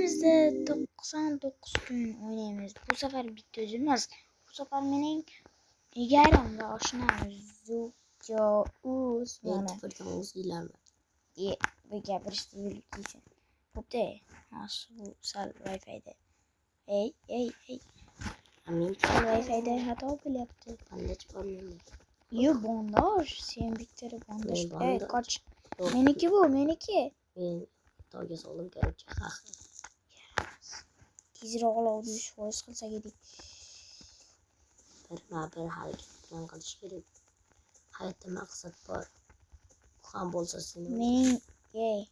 Elimizde 99 gün oynayamıyoruz. Bu sefer bitti üzülmez. Bu sefer benim yerim ve aşına zuca uz Ben bana. tıpırtımız ilerme. Ye ve geberişti ülkeyse. Bu de nasıl bu sal wifi'de. Hey. Amin. Sal wifi'de hata bile yaptı. Bandaj parmağım. Yo bandaj. Sen Victor'ı bandaj. Ne bandaj? Kaç. Yok. Meniki bu meniki. Ben toges oğlum gelecek. Tezir ağla 100% kılsa gidik. Bir hareket bilen kılış gerek. Hayatta maksat var. Kan bolsa seni. Mening gay.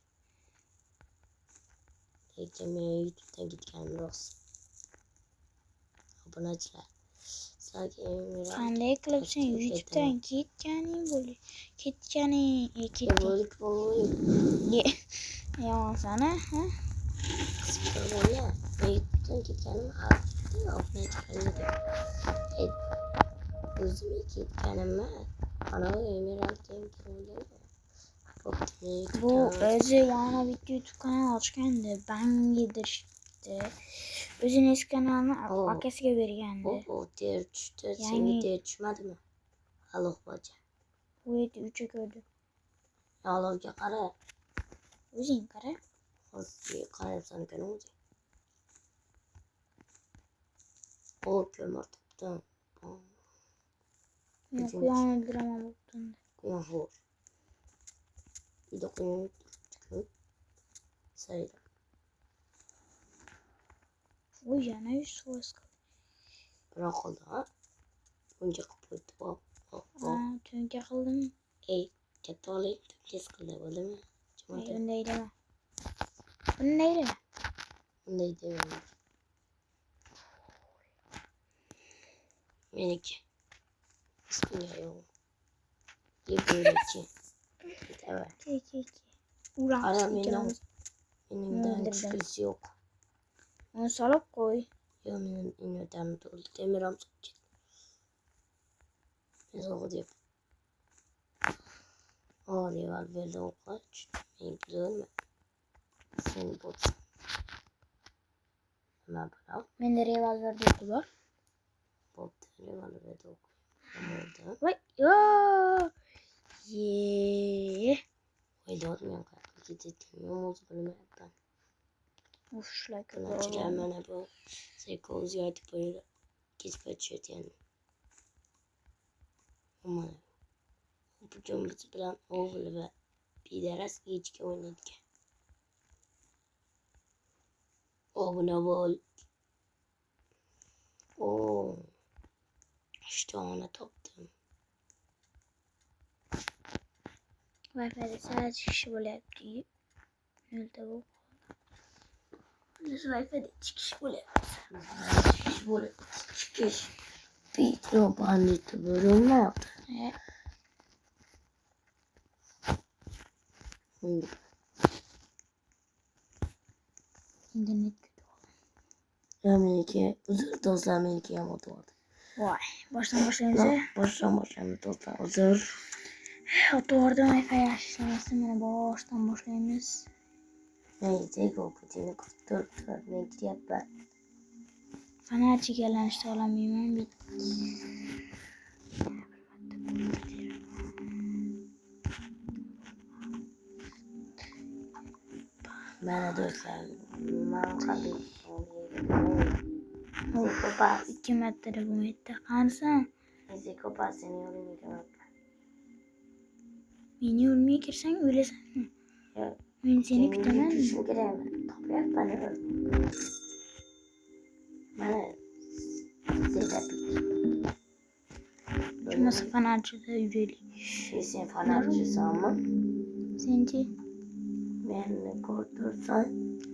Teklemeye YouTube'dan gitken olsun. Aboneçiler. Sanki Emir Qanday qilib sen YouTube'dan ketganing bo'ldi? Ketganing, ketgan. Yomon sana, ha? Kısıtlı ya. YouTube'dan gitkenim artık aboneçilerine de. Özümü gitkenime. Bana Emir Altem kendine. Bu özü yana bir YouTube kanalı açganda ben yedirishdi. O'zining eski kanalini akasiga bergandi. O ter düştü. Yani- Seni ter düşmedi mi? Allah baca. Bu yerda 3'e ko'rdi. Allah'a qara. O'zing qara. Hozir qarab sana kan o'zi. O kömür topdan. Men quyonni o'ldiraman bo'ptunda. Quyon xo'r. Bir de quyon çıkıyor. Sayıda. U yana 100% qildi. Bırak oldu ha. Bunca kapıydı o. Tunga qildim. Katta olayım. Tez kıldı oldu mu? Bunday dema. Bunday dema. Bunday demiyorum. Meniki. Bismillahirrahmanirrahim. Yebüreci. Evet. Ki. Uğraş. Ara benim güçlüsü yok. Onu salıp koy. Ya benim inöden oldu. Demiram sakit. Ne zaman diyeyim. Rival verdi o kaç. En güzel mi? Seni bot. Hemen bana. Ben de revolver dokular. Bot rival verdi o. Orada. Vay ya. Ye. Öyle olmayan kadar. Gidetmiyorum o zaman ben. Uf şlaka. Bunlar hemen bu. Seko ziyareti böyle. Geçip yani. Ama bu cümlesi bilen oğlu ve bir ders geçki oynadık. Oğluna bol. Oo. İşte ona taptım. Wi-Fi'de sadece kişi böyle yaptı. Nerede bu? Wi-Fi'de çıkış böyle yaptı. Böyle çıkış. Bir bandit bölüm ne yaptı? İnternet kötü oldu. Amerika, uzun dostlar Amerika'ya modu vardı. Vay. Baştan başlayınca. Baştan dostlar hazır. Oturdu Wi-Fi açtırmasın beni baştan başlayınız. Neyse Putin'i kurtardı. Ne gidip ben. Fenerci gelen işte alamıyorum. Bir... Ben de dostlar. Ben kaldım. Of. 2 metre bu metre. Kansa. Psikopat seni yorulmayacağım. Beni ölmeye girsen öylesen mi? Evet. Ben seni kütemem mi? Şimdi giremem. Toprak beni öl. Bana zedebilir. Nasıl fenerci de yüreğli. Sen fanatçısı ama. Sence? Ben korkutursan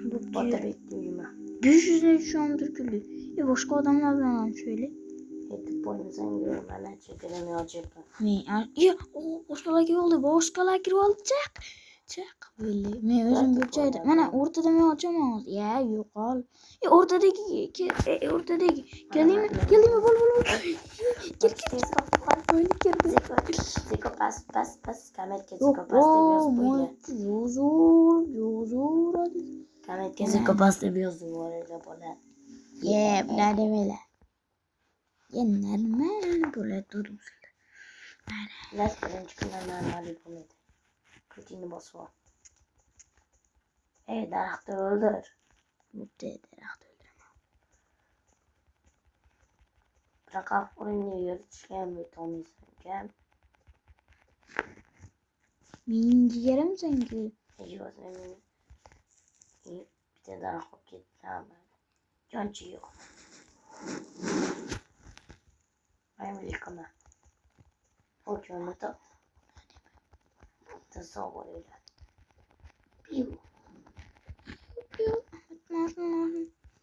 Bu orada bekliyorum ben. 500'e şu an Türkülü. Başka adamlar bana şöyle. Edip boynuzdan görüyorum. Ben çekilemiyor acaba. Ne? Ya o başkalar gibi oldu. Başkalar gibi olacak. Çak böyle. Ben özüm bütçeydi. Bana ortada mı açamaz? Ya yok al. Ortadaki geleyim mi? Bol. Gel. Böyle girdi. Ziko pas. Kamet ke Yok ziko pas demiyoruz böyle. Yozur hadi. Kamet kese kapastı biliyorsun bu arada böyle. Ye buna demeli. Ye normal böyle durum. Biraz birinci günden normal yapılmadı. Kötüğünü basıyor. Daraktı öldür. Mutlu ederek öldüremem. Bırak aferin yürütüşken bir tomizken. Benim ciğerim sanki. Yok senin. Bir de darak hop gitti ama. Cancı yok. Ben bir yıkama. O köyümü de. Nasıl olur öyle. Piu.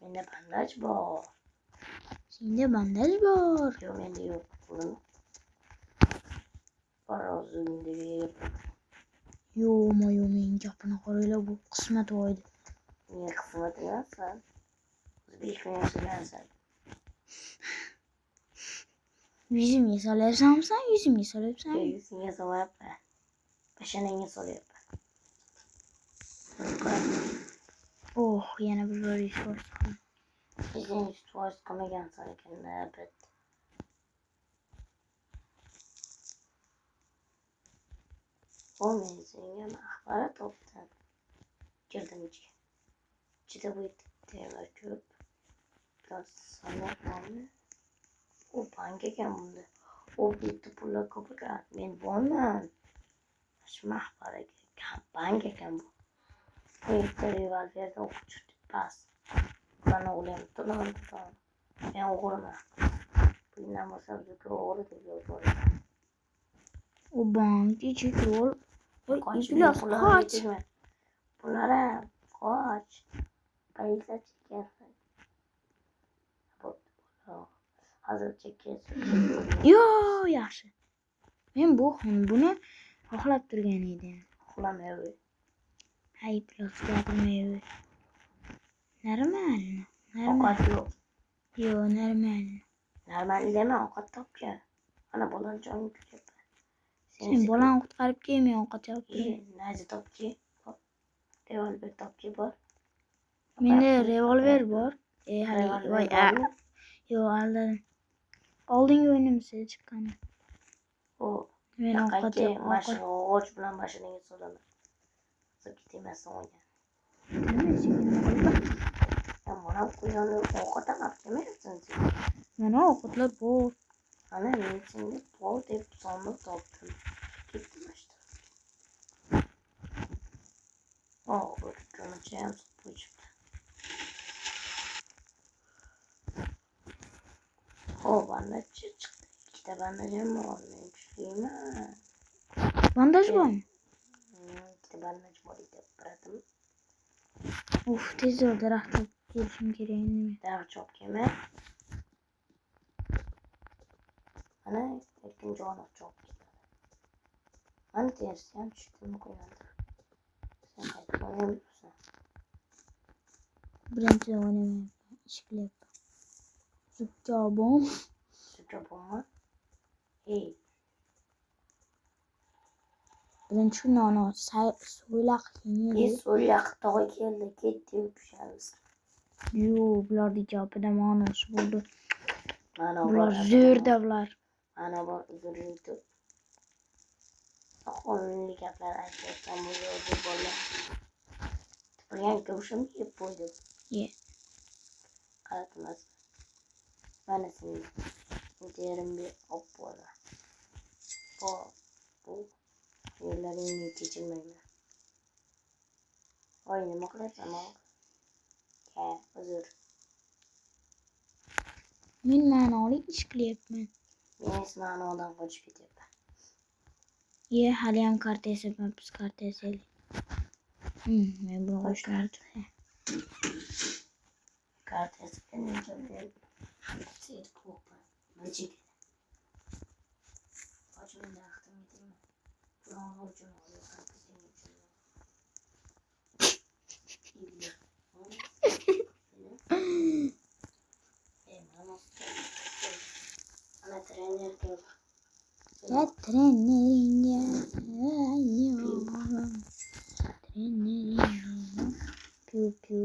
Bende bandaj var. Sende bandaj var. Yok bende yok. Bunun. Parazın bir Yo mayo men gapına qarayla bu qismat oydi. niye kısmet edersen. Bir gün yaşayansan. Yüzüm yasalayapsan sen yüzüm yasalayapsan. Yüzün yazama yapma. Başına yazılı yapma. Oh yana bir böyle iş var. Bizim üstü var kama gelsen kendine yapet. O mezuniyem ahbara toptan. Girdim içi. İçi bu ittiğime köp. Biraz sanatmamı. O pankeken bunda. O bitti pula kapıda. Ben bonman. Şimdi ahbara pankeken bu. Bu ittiği var yerde okuçtu. Bas. Bana olayım. Tutamam. Ben okurma. Bilmem o sabzı oğru diyor bu arada. O bankçı çekiyor. Kaç İblas kaç. Bunlara kaç. Kayıtla çekersin. Hazır çekersin. Yo yaxshi. Men buni xohlab turgan edim. Uxlamayver. Hay iblos gapirmayver. Normal. Ovqat yo'q. Yo normal. Normal dema ovqat topgan. Ana bolam jonim kutyapti. Sen bolani qutqarib kelmay ovqat yopib tur. Nazi topki. Revolver topki bor. Menda revolver bor. Hali voy bormi? yo aldadim. Oldingi o'yinimizda chiqqan. O Men ovqat mashina og'och bilan mashinaga solaman. Qizib ketmasin o'yna. Mana quyonni ovqat olib kelmayapsan sen. Mana ovqatlar bor. Ana men senga bor deb sonliq topdim. Ketdim işte. Konuşacağım bu çıktı. Bandaj çıktı. İki de bandajım var. Ne düşeyim ha. Bandaj bormi? İki de bandaj var. Bıraktım. Uf tez ol daraxt kelishim kerak endi. Daha çok yeme. Ana ikinci ona çok gitti. Hani tersiyen çıktım koyandı. Sen hayat oynuyor musun? Birinchi o'ynamayman. Ishqilib. Zukabom. Zukabom. Hey. Birinchi kuni ana so'ylaq yemadi. So'ylaq tog'a keldi, ketdi, o'pishamiz. Yo, bularning gapida ma'nosi bo'ldi. Mana bular zo'rda bular. Mana bor uzrlik. Qonunli gaplar aytayotgan bo'ldi bolalar. Tupurgan go'shim yeb qo'ydim. Ye. Qaratmas. Mana sening interim bir oppola. Bu yerlaringni kechirmayman. Voy nima qilasan o? Uzr. Men ma'noli ish qilyapman. Men ma'nodan qochib ketyapman. Ye, haliyam karta yasabmiz, karta yasaylik. Men buni qo'shlardim. Karta yasabdan seyit qo'yibman. Majid. Qochimda vaqtim yetirmi? Buron uchun oyoqdan ketgan uchun. Ana trener geldi. Ya trenerin ya. Trenerin. Piu piu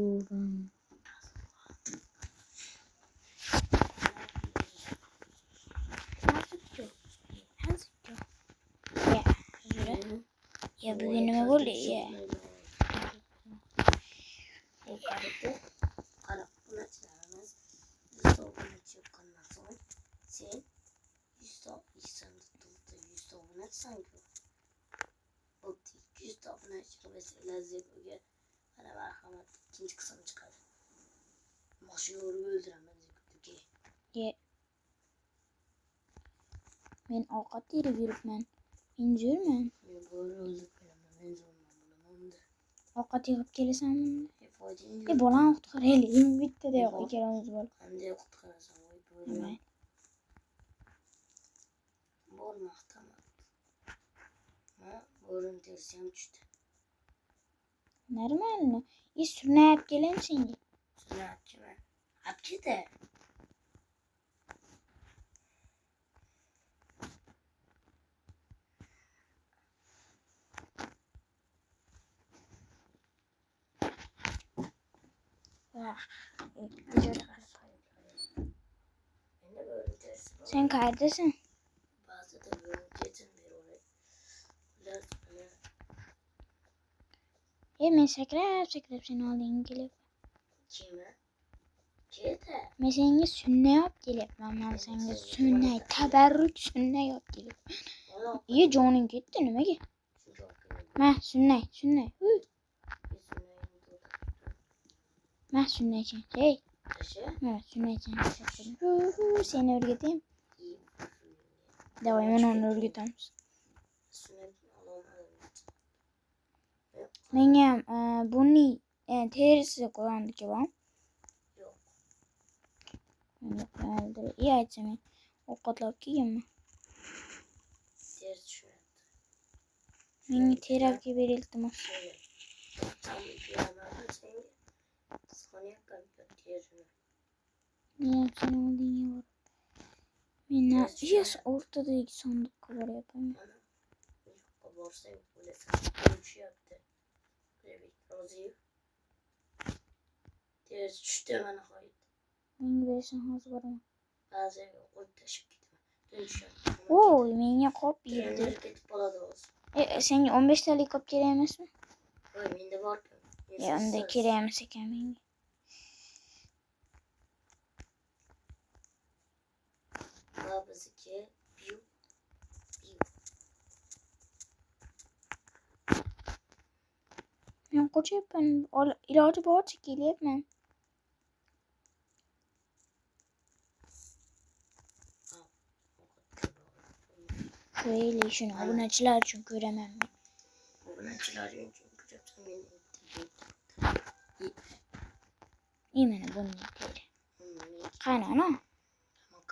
Ya bugün nima bo'ldi ya? Qarab bunachilarimiz 100 obunachi chiqqandan so'ng sen 100 ishsan tutdi 100 obunachisan-ku. Bo'pti 200 obunachi qilsanglar Zekoga mana marhamat ikkinchi qism chiqadi. Mashina urib o'ldiraman Zekoga. Ye. Men ovqat terib yuribman. Men zo'rman. Men bo'ri o'ldirib qo'yaman. Men zo'rman bilaman. Ovqat yig'ib kelasanmi? Foydang E bolani qutqaraylik. Bittada yo'q ikkalamiz bor. Qanday qutqarasan voy bo'ri? Bo'lmaqtaman. Ma bo'rini terisi ham tushdi. Normalmi? Surnayib keling senga. Surnayapchiman. Apchida. Sen qayerdasan? Ba'zida bo'rini tersam beraveradi. Ular Men sakrab seni oldingga kelyapman. Kimi? Keta. Men senga sunnay olib kelyapman. Men senga sunnay, tabarruk sunnay olib kelyapman. Joning ketdi nimaga? Ma sunnay. Ma sunnaychan. Hey. Mana sunnaychan. Seni o'rgataymi? Davay mana uni o'rgatamiz. Menga ham buni terisi qo'yandi kebam. Yo'q. Aytsa men ovqatlab kelganman. Terisi tushmayapti. Menga terapga ber iltimos. Men seni oldingga bor. Men o'rtadagi sandiqqa boryapman. Borsang bo'lasan. Tushyapti. Roziyev. Terisi tushdi mana qo'ydi. Menga bersan hozir boraman. Ba'zan qo'yib tashib ketaman. Tushyapti. Oy, menga qop yedi. Ketib qoladi o'zi. Senga 15 talik olib kerak emasmi? Voy, menda bor-ku. Unda kerak emas ekan menga. Bizniki piu. Men qochyapman. Iloji boricha kelyapman. Qo'yli shuni obunachilar uchun ko'raman men. Obunachilar uchun ko'ryapsan men. Mana bunday teri. Qani ana?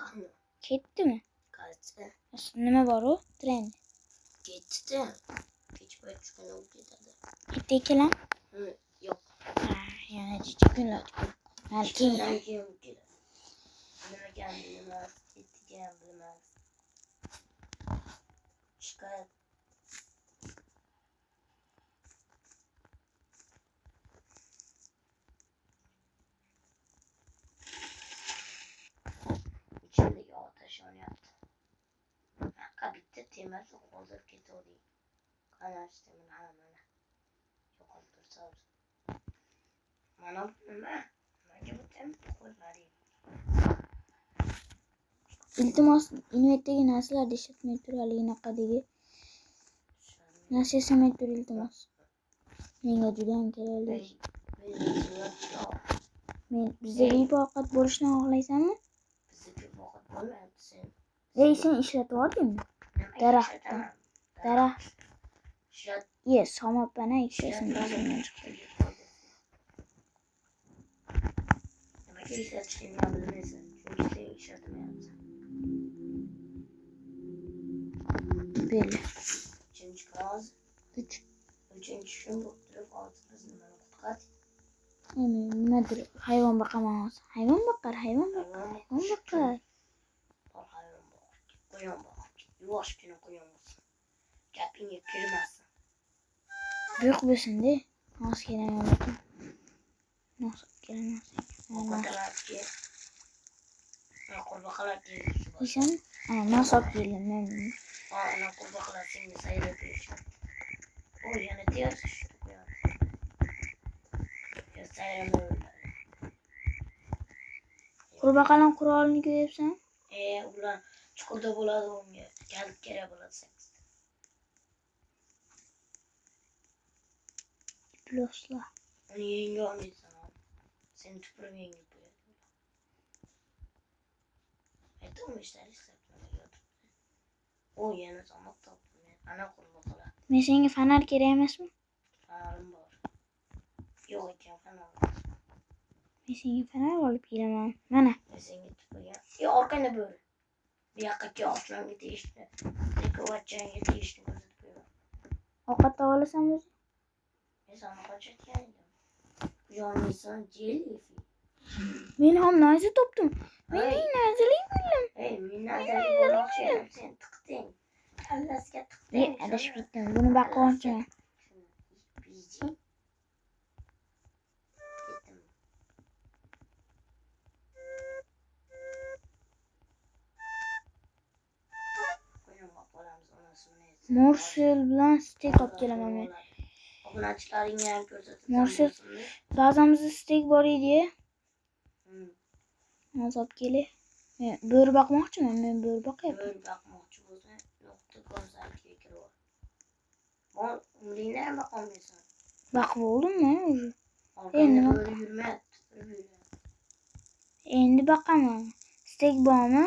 Qani? Ketdimi? Qaysi? Nima bor u? Trend. Ketdi. Kech payt tushgan olib ketadi. Bitta ikkalam? Yo'q. Yana chicha kunlar. Keyin keladi. Nimaga bilmas, ketgan bilmas. Shikoyat. İçimdeki ateş yonyapti. Haqqa bitta temasi hozir ketavering. Qani ishtimini hammani yo'qolib tursa. Mana bu nima? Nimaga bu temni qo'ymading? iltimos invetdagi narsalarni ishlatmay turali naqadagi narsa yasamay tur iltimos. Menga juda ham kerakli. Men bizda VIP ovqat bo'lishini xohlaysanmi? Bizda VIP ovqat bo'lmayapti sen. Sen ishlatib oldingmi? Daraxtdan. Daraxt. Somapana ikkisini o'zimdan chiqdi. Nimaga ishlatishingni bilmaysan. Chunki sen ishlatmayapsan. Belli. 3-qo'z. 3-chi kun bo'lib turib hozir biz nimani qutqardik? Nimadir hayvon boqaman hozir. Hayvon boqar. Bor hayvon boq. Qo'yon boq. Yuvoshgina qo'yon bo'lsin. Gapingga kirmasin. Yo'q bo'lsin-da. Nos kelaman lekin. Nos kelmas. Qo'rqoqlarga. Qo'rqoqlarga. Yeysan? Nos olib keldim men. Ana qo'rqoqlar senga sayr etishadi. O yana ters işte. Ya sayrama öyle. Qurbaqalar qurolini ko'ryapsan? Ular chuqurda bo'ladi unga. Kalit kerak bo'ladi sakkiz. Pluslar. Uni yenga olmaysan. Sen tupurib yengib qo'yadi. Aytdim ishlari hisoblanib yotibdi. O yana zamoq topdim. Ana qurbaqalar. Men senga fonar kerak emasmi? Fanarim bor. Yo'q ekan fanar. Men senga fonar olib kelaman. Mana. Senga tupurgan. Orqangda bo'ri. Bu yoqqa ke osmonga tegishdi. Dekovatchanga tegishdi ko'rsatib qo'yaman. Ovqat olasanmi o'zi? Men sana qochayotgan edim. Yonmaysan jeli. Men ham nayza topdim. Mening nayzalik bilim. Men nazarga bo'lmoqchiman. Sen tiqding. Kallasiga tiqding. Adashib ketdim. Buni boqmoqchiman. Ketdim. Morsel bilan stek olib kelaman men. Obunachilaringga ham ko'rsatib. Morsel bazamizda stek bor edi. Hozir olib kelay. Men bo'ri boqmoqchiman. Men bo'ri boqyapman. Bo'ri boqmoqchi bo'lsang, nuqta konsaltga kirib ol. Bor, umringda ham boqolmaysan. Boqib oldimmi o'zi? Endi bo'ri yurmayapti. Endi boqaman. Stek bormi?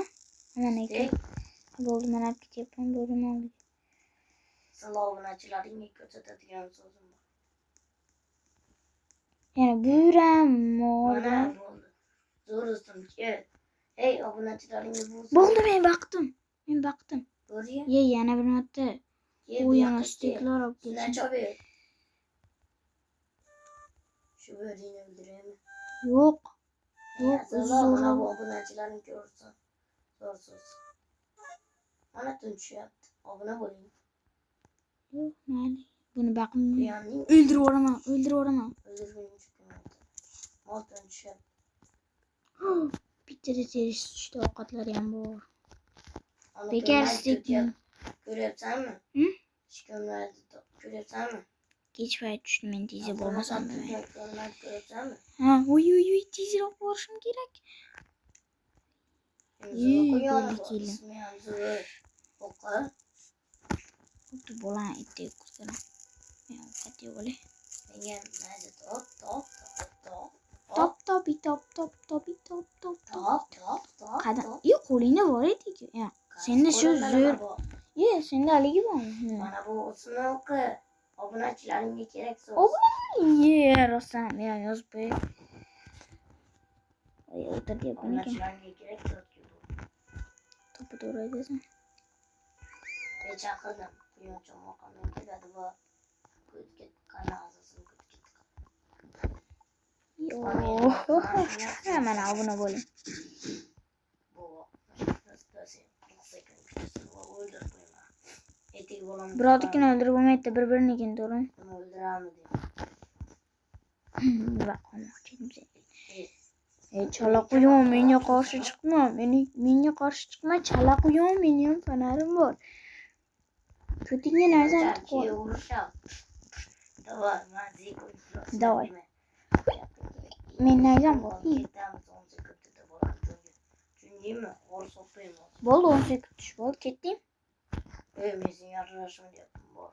Mana ekan. Bo'ldi, men olib ketyapman bo'rini olib. Obunachilaringga ko'rsatadigan so'zim bor. Yana bo'ram Mana bo'ldi. Zo'ristim ket. Ey obunachilaringga bo'ldi, men boqdim. Bo'ri. Yana bir marta. U yana steklar olib kelsin. Nachobe. Shu bo'rini o'ldiraymi? Yo'q. Mana bu obunachilaring ko'rsin. Zo'rsiz. Mana tunchyapti. Obuna bo'ling. Yo'q, mayli. Buni boqim. Quyanning O'ldirib yuboraman. o'ldirguncha kunadi. Mol tunchyapti. Bittada terish tushdi, ovqatlari ham bor. Bekar Bekar stek ko'ryapsanmi? Shikoyatlarni ko'ryapsanmi? Kech payt tushdi, men tezroq bo'lmasam demayman. Ko'ryapsanmi? Ha, uy, tezroq borishim kerak. Xuddi bolam itdek qursaram. Men ovqat yeb olay. Menga nayza top. Qadam. Yo'q, qo'lingda bor edi-ku. Senda shu zo'r. Senda haligi bormi? Mana bu o'smoqi. Obunachilaringga kerak so'z. Rostdan men yozib qo'yay. O'tiryapman ekan. Obunachilaringga kerak so'z. To'pni to'g'ri aytasan. Men chaqirdim. Quyoncha moqamdan keladi va ko'tket kanazasini ko'tket. Mana obuna bo'ling. Birovnikini o'ldirib bo'lmaydi, bir-birinikini to'g'rimi? O'ldiramidi. Boqmoqchi edim seni. Chala quyon menga qarshi chiqma. Menga qarshi chiqma, chala quyon, mening ham fonarim bor. Ko'tingga nazar qo'y. Давай. Men nayzam bor. Bo'ldi, 10 sekund tush bo'ldi, ketdim. Men seni yarashim deyapman.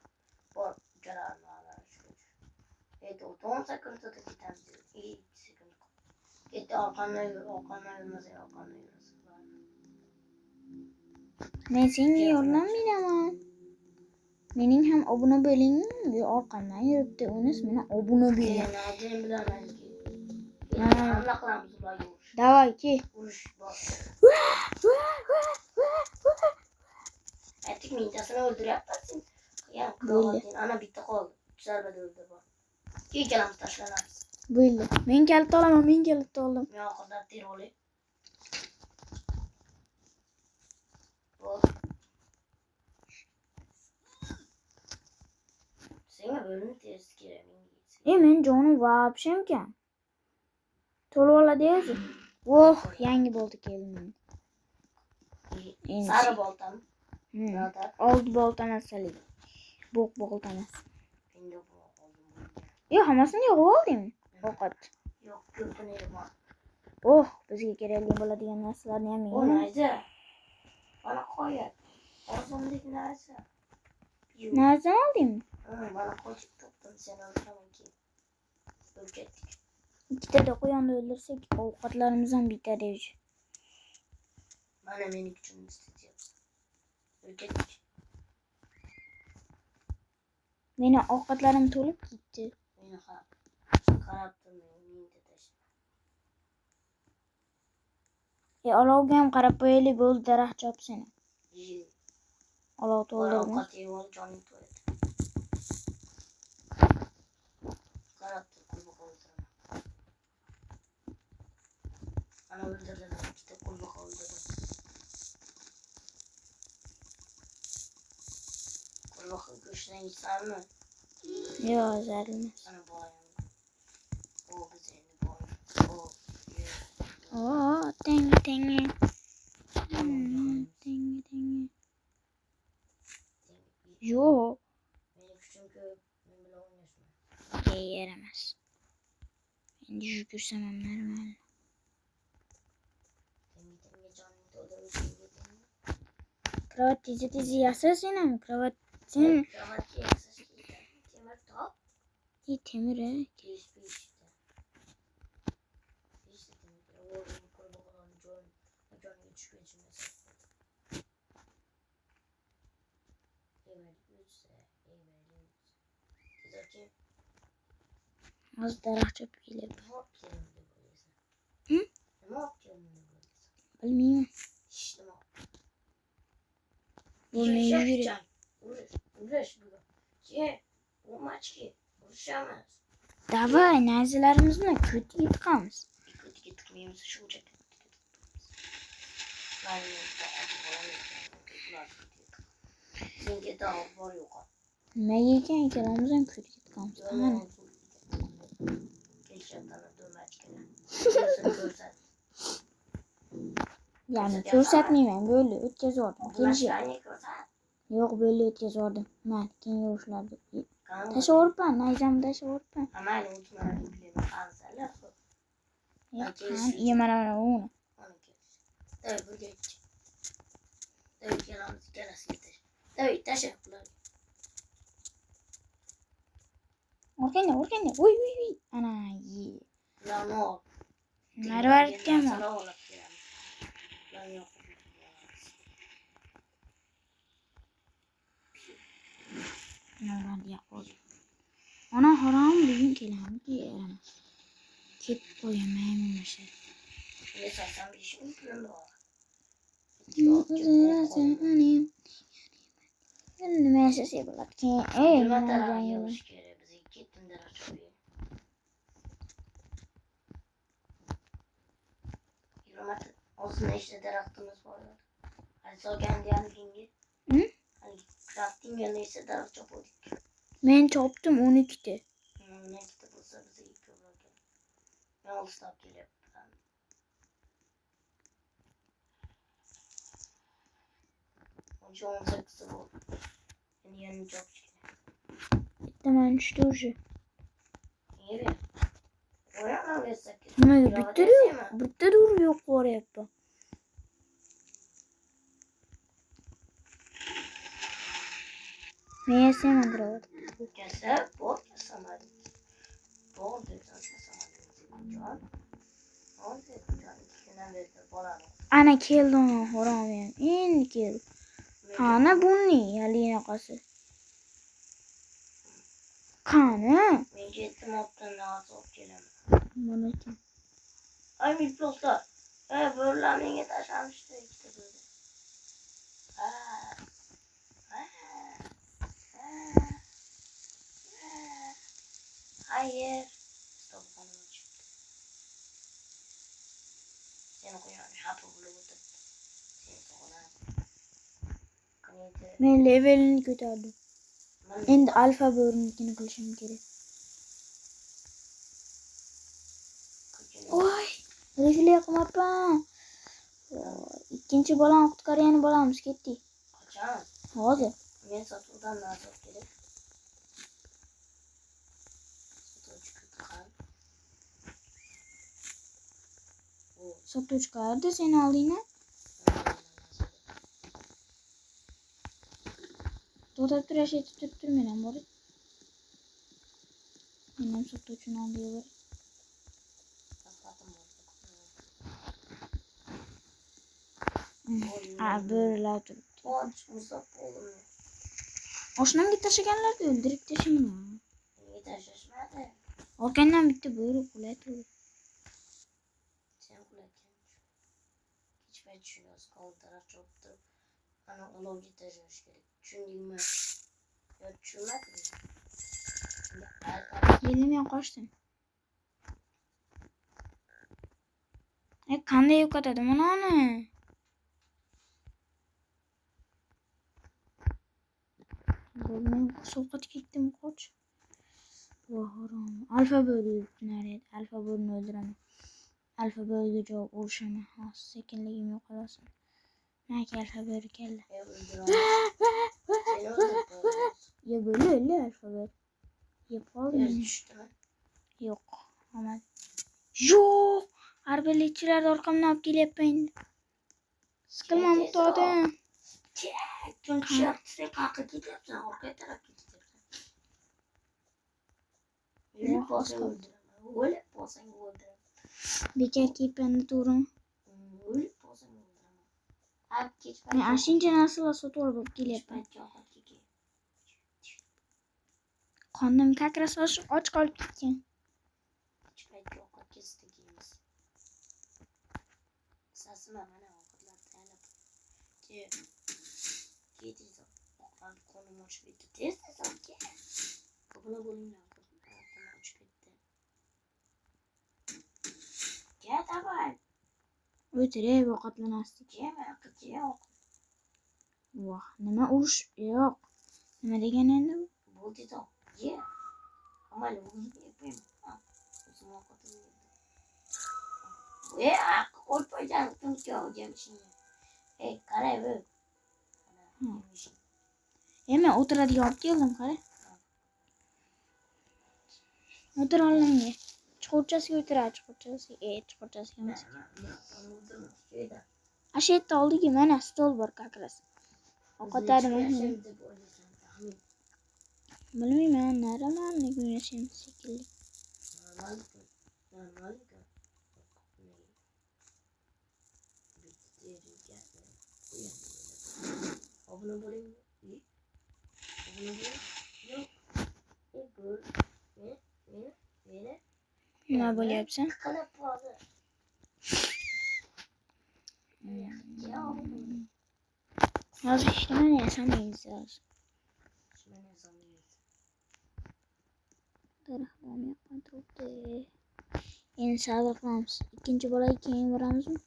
Bor, jararni alash. 10 sekundda ketamiz. 2 sekund. Ketdi, orqamdan yurmasang. Men senga yordam beraman. Mening ham obuna bo'ling. Orqamdan yuribdi, unis meni obuna bo'ling. Men bilaman. Hamla qilamiz ularga. Davay, ke. Urush bor. Aytdik, mintasini o'ldiryapsan. Ana bitta qoldi. Zarbada o'ldirib. Ikkalamiz tashlanamiz. Bo'ldi. Men kalit olaman, oldim. Men oxirida ter olay. Senga bo'rini terisi kerak. Men jonim vobshem kam. To'lib oladi o'zi. Yangi bolta keldi. Sari boltami? Old bolta emas, bo'q bolta emas. Ben de bu oldum burada. Yo hammasini yo'q olding. Ovqat. Yo'q, ko'pini yeyman. Oh, bizga kerakli bo'ladigan narsalarni ham O yeyman. neyse. Bana koyar. Ağzımdaki neyse. Narsa oldingmi? Bana koyup tuttum seni öldüremem ki. Ölecektik. Ikkita da qo'yonni o'ldirsak, ovqatlarimiz ham bitadi. Bana meni gücümü isteyeceğim. Ölecektik. Meni ovqatlarim to'lib ketdi. Beni kararttın beni de taşı. Olovga ham qarab qo'yaylik, bo'ldi, daraxt chopsana. İyi. Olov Bana to'ldirdim. avukat iyi ol canım tuvalet. Kararttın kulübü öldüremem. Bana öldürdüm. İşte kulübü öldürdüm. Kulübü güçlen insan mı? Yo'q, zarilmas. Sana boğayım. O güzelini boğayım. O. Oh, tengi tengi. Tengi. Yo'q. Benim çünkü ben bile oynuyorsun. Yaramaz. Endi yugursam ham normal. Temizliğe canlı doldurmuş gibi. Kravat tezi yasasanmi? Kravat sen Kravat yaksız giydi. Temir top. temir he. Kespi işte. İşte temir. Oğlum kurban olan John geçiyor içime saklı. Evet, üçse. Evet. Güzelce. Az daraxt chopib kelib. Ne yapayım de böyleyse? Hı? Ne yapayım de böyleyse? Bilmayman. İşte ne Bo'lmaydi yurib. yapayım? Uğraş bugün. Olmaz ki. Uğraşamaz. Davay, narsalarimizni ko'tiga tiqamiz. Kötü gitmeyimiz şu olacak. Ben Yenge daha var yok. Nimaga ekan ikkalamiz ham ko'tiga tiqamiz. Qani. Geçenlere dönmezken. Gözünü görsen. Ya'ni ko'rsatmayman, bo'ldi, o'tkazib kelishib. Başka görsen. Yo'q, bo'ldi, o'tkazib man keyin yo'qishlardi. Tashavorpan, nayzamni tashavorpan. Ama öyle unutma. Kanserler. Yo'q, mana uni. Evet bu geç. Evet yalan gelası yeter. Evet teşekkürler. O'rganda. Voy. Ana, ye. Lan o. Marvaritganmi? Lan yok. Marvarit yo'q. Ana harom bugun kelamki, yaramas. Ketib qo'yamayman o'sha. Ne saysam bir işim planı var. Nima yashasak bo'ladi keyin? Nima taraf yig'ish kerak bizga ketdim daraxt chopib. Yurmat olsun işte daraxtimiz var. Hadi so'gan yangingi. Hı? Hani crafting yanı ise daraxt chopadik. Men chopdim 12 ta. Ne kitap olsa bize iyi olur. Ben olsam gelip. Onca 18'i bu. Yani yanı çok çıkıyor. Bitta mana tushdi уже. İyi mi? Oyalan versek. Nimaga bitta urib yo'q qo'ryapman. Men yasayman kravat. Kese bol kesamadım. Bol diyorsan kesamadım. Can. Bol diyorsan can. İkisinden verdi. Bolan. Ana keldi ona haromiyam. Endi keldi. Ana bunni yalinaqasi. Qani? Men ketdim otdan razı olup gelemem. Mana ekan. Ay mikroflar. Böğürler menga tashlamıştı işte böyle. Hayır. Stop kanım çıktı. Seni koyuyorum. Hapı buluyordu. Seni koyuyorum. Men levelini ko'tardim. Endi alfa bo'rinikini qilishim kerak. Voy, refile qilmabman. Ikkinchi bolani qutqargan bolamiz ketdik. Kaçan? Hozir. Men sotuvdan razı olup gelip. Sotuvchi qayerda seni oldingmi? To'xtab tur, yashaydi turib tur, men ham boray. Men ham sotuvchini oldiga boray. Bo'rilar turibdi. Och Mustafa oğlum. Oshnamga tashlaganlarni o'ldirib tashlayman. Niye taşlaşmadı? Orqangdan bitta bo'ri qulay turdi. Sen kulakkan. Hiç ben düşünüyoruz. Kol taraf çok durup. Ana olovcu taşımış gerek. Düşündüğümü. Ya düşünmedi mi? Yelim yo'qochdim. Qanday yo'qotadi bunani? Men sovqatga ketdim, qoch. Voh, harom. Alfa bo'ri yuribdi nariyada. Alfa bo'rini o'ldiraman. Alfa bo'riga javob urushaman. Hozir sekinligim yo'qolasin. Naki alfa bo'ri keldi. Ya böyle alfa bo'ri. Yeb qoldim. Yo'q, olmadi. Yo'q! Arbaletchilar orqamdan olib kelyapman. Siqilmam to'xtadim. Sen kalkıp gidiyorsun. Orkaya taraf gidiyorsun. Öyle olsan öldüremem. Öyle olsan öldüremem. Bekar kiyipani to'g'rimi? Öyle olsan öldüremem. Abi geç ben. Men ashincha narsalar sotib olib kelyapman. Qonim kakras och qolib ketgan. Sasma mana ovqatlar tayyorlab. Ketdi. Ovqat qo'lim ochib ketdi. Tez olga. Buni bo'linglar. Qo'lim ochib ketdi. Gel davay. O'tirib ovqatlanasdik. Yema, yo'q. Voh, nima urush? Yo'q. Nima degan endi bu? Bo'ldi-da. Ye. Amal o'zim yapayım. O'zim ovqatim yedi. Qo'ypaydan tuncha o'jamishni. Qaray bu. Men o'tiradigan olib keldim, qara. O'tir oldimga. Chuqurchasiga o'tiradi, chuqurchasiga. Chuqurchasiga emas. Ashu yerda oldiga mana stol bor kakras. Ovqatlarni bilmayman, normalniy yashaymiz shekilli. Obuna bo'ling. Yo'q. Nima bo'lyapsan? Qilib qoldi. Hozir ishlamani yasamaymiz hozir. Daraxtlarni yoqqan turibdi. Endi sabr qilamiz. Ikkinchi bolaga keyin boramizmi?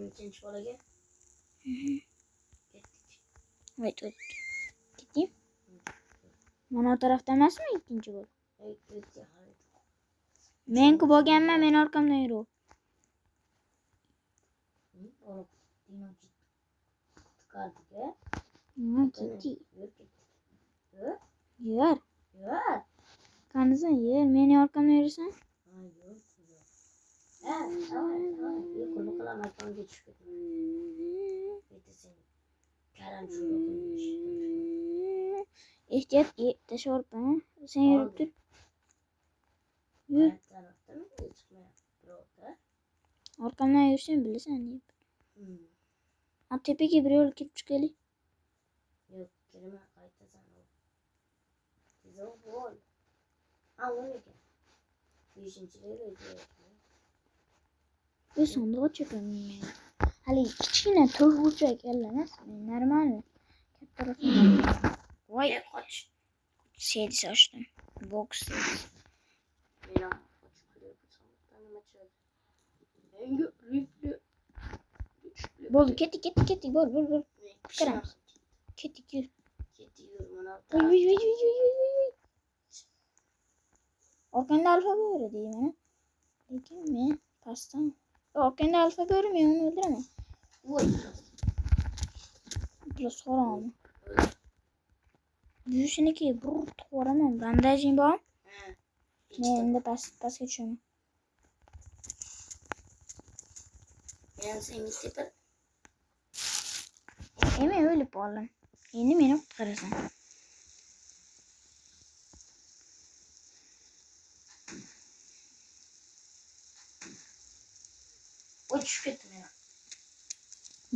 İkinci bolaga ketdik. Voy, ketding? Mana o tarafda emasmi ikkinchi bola? Men-ku bo'lganman, men orqamdan yur. Nima ketdik? Yur. Qanisan, yur. Meni orqamdan yurasan? Ehtiyot, tashlab sen yurib tur. Yur. Orqamdan yursang bilasan deb. Tepaga bir yo'l kelib chiqaylik. Yo'q, kelma, qaytasan. Tezroq bo'l. O'niki. 5-lega Bu sandık açıyorum ben. Hali kichkina to'rt burchak emas, normal. Katta rasm. Voy, qoch. Sedi ochdim. Box. Mena Bo'ldi, ketdik, bo'l. Qaramiz. Ketdik, yur. Ketdik, yur, mana. Voy. Orkanda alfabe öğreteyim bana. Lekin men pastdan. Orkanda alfabe öğretmeyin onu öldüremem. Oy. Biraz sonra ama. Büyüsüneki brrr to'g'raman. Bandajing bormi? He. Men endi pastga tushaman. Men seni tepib. Men o'lib qoldim. Endi meni qutqarasan. Oy tushib ketdim men.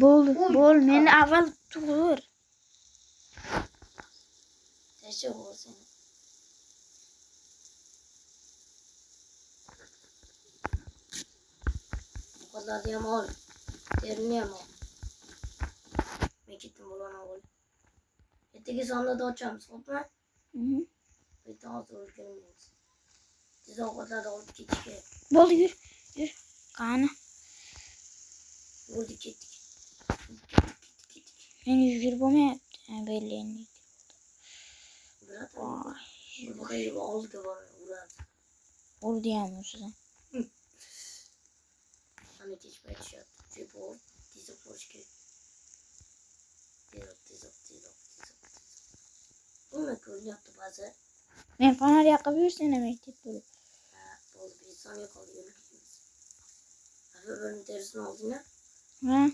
Bo'ldi, Uy, bo'l. Meni avval tug'ir. Necha bo'lsin? Bu kadar diyem ol. Terini ol. Ben gittim bulana ol. Etteki sonunda da açacağım. Sopma. Bir daha zor gelmeyiz. Size o kadar da olup gittik. Bo'ldi, yur. Yur. Qani. Vurduk gittik. Men yugurib bo'lmayapti. Belli endi. Bırak. Voy. Bu kadar oldu bana. Uğradı. Urdi ham o'zidan. Hani geçmeye düşüyor. Bu dizi boşki. Dizi. Bu ne köylü yaptı bazı. Men fanar yoqib yursam maktab bo'lib. Oldu bir insan yok oldu. Yürü gitmez. Hafif bölüm tersine oldu ne? Ha?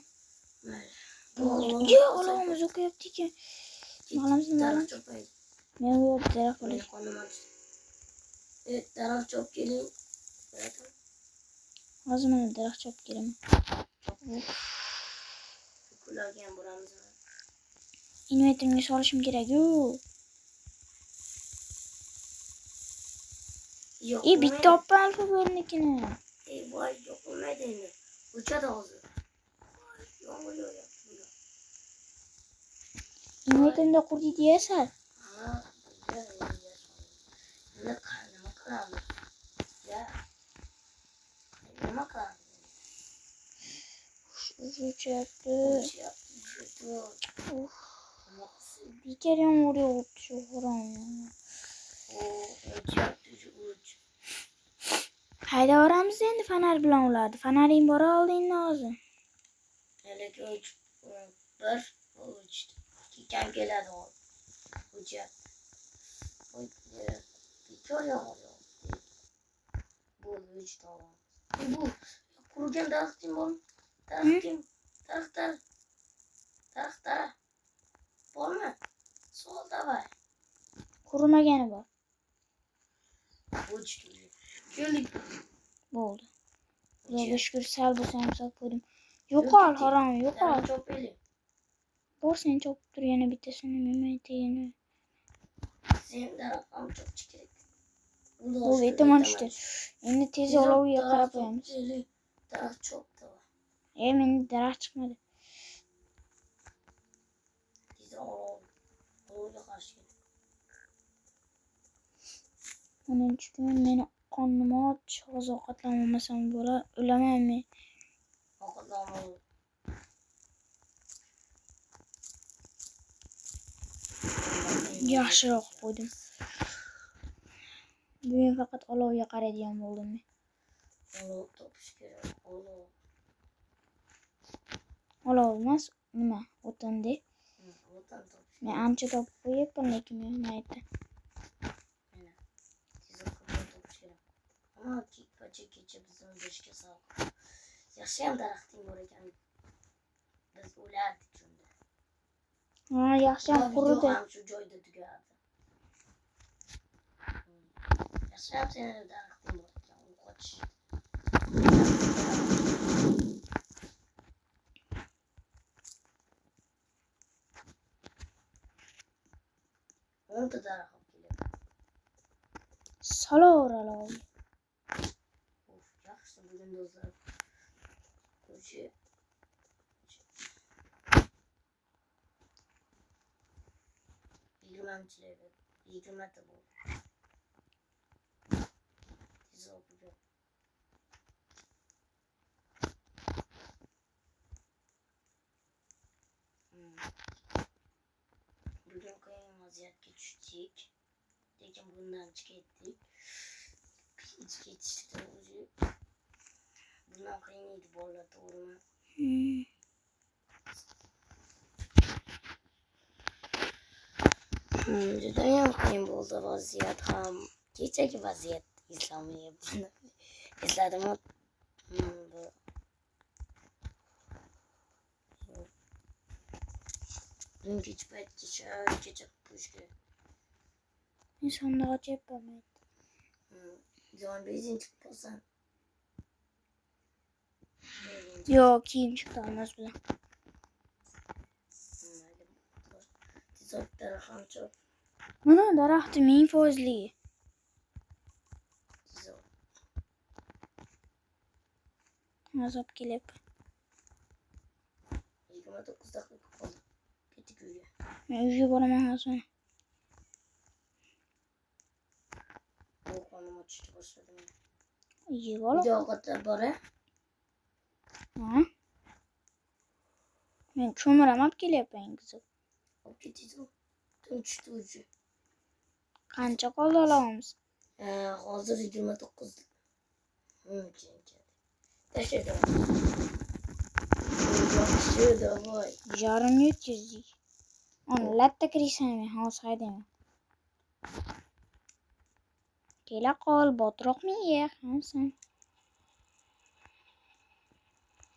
Yo, Allah'ımız okuyapti ekan. Malamızın Taraf çok iyi. Men u yerda daraxt Beni bo'ladi. konum açtı. Evet taraf çok gelin. Bırakın. Hozir mana daraxt chopib kelaman. Kularken buramızı. Inverterimga solishim kerak-ku. Yok. Bitta oppa alfa bo'rnikini. Vay yok olmaydı yine. Uça da oldu. Yağmur yağıyor. Inverterimda qurdi deyasar. Ha, ne karnıma karanlık. Ya. Karnıma karanlık. Uçuyapti. Uf. Bir kere yağmur yog'ibdi shu xo'ram. Uç. Haydaveramiz endi fanar bilan ularni. Fanaring bora oldingmi hozir? Hele ki uç. Bir. Uç. Kiken geledi o. Uçak. Bir kör yağmur yağıyor. Bu üç tamam. Bu kuruken dağıttım oğlum. Dağıttım. Dağıt. Bol mu? Solda var. Qurmagani bor. Uç gibi. Gölük. Bo'ldi. Xudoga shukr, sal bo'lsa ham sal ko'rdim. Yo'qol, harom, yo'qol. Çok belli. Bor sen chopib tur, yana bittasini men tegini. Senin taraftan çok çekerek. Bu vitamin işte. Endi tez olovga qarab qo'yamiz. Taraf çok da var. Meni daraxt chiqmadi. Bize olovga karşı. Onun uchun meni qornim och, hozir ovqatlanmasam bo'lar, o'laman men. Ovqatlanmalı. Yaxshiroq qo'ydim. Bugun faqat olovga qaraydigan bo'ldim men. Olov topish kerak. Olov emas, nima? O'tinda. O'tin topish. Men ancha topib qo'yapman, lekin men mayda. Mana. Tezroq topish kerak. Ama kecha bizim beshga sog'. Yaxshiyam daraxting bor ekan. Biz o'lardik shunda. Ha, yaxshiyam quridi. Ham shu joyda tugardi. Yaxshiyam seni daraxting bor ekan. U qochish. O'nta daraxt olib keladi. Solaver olovga. Yaxshi bugun do'stlar. Ko'chi. 20 ta bu. Tez okuyor. Bugün kıyım vaziyetke düştük. Lekin bundan çıkettik. Hiç yetişti ucu. Bundan kıymaydı bolalar doğru mu? Judayam qiyin bo'ldi vaziyat ham. Kechagi vaziyat eslamay buni esladim. Bu dün kecha pushga. İnsanlar acayip yapmaydı. Zaman bezin çıkmasan. Yok kiyim çıktı almaz bile. Tizoklar ham çok. Mana daraxti ming foizli. Tizok. Azob kelib. 29 dakika qoldi. Ketdik uyga. Men uyga boraman hozir. Qo'rqonim ochishni boshladim. Uyga borib. Uyda ovqatlar bor a? Ha? Men ko'miram olib kelyapman qiziq. Olib ketdik. Tun tushdi uji. Qancha qoldi olamiz? Hozir 29. Tashladim. Yaxshi davay. Yarım yetkazdik. Onu latta kirasan men hozir haydayman. Kela qol, botroqmi ye, hamsan.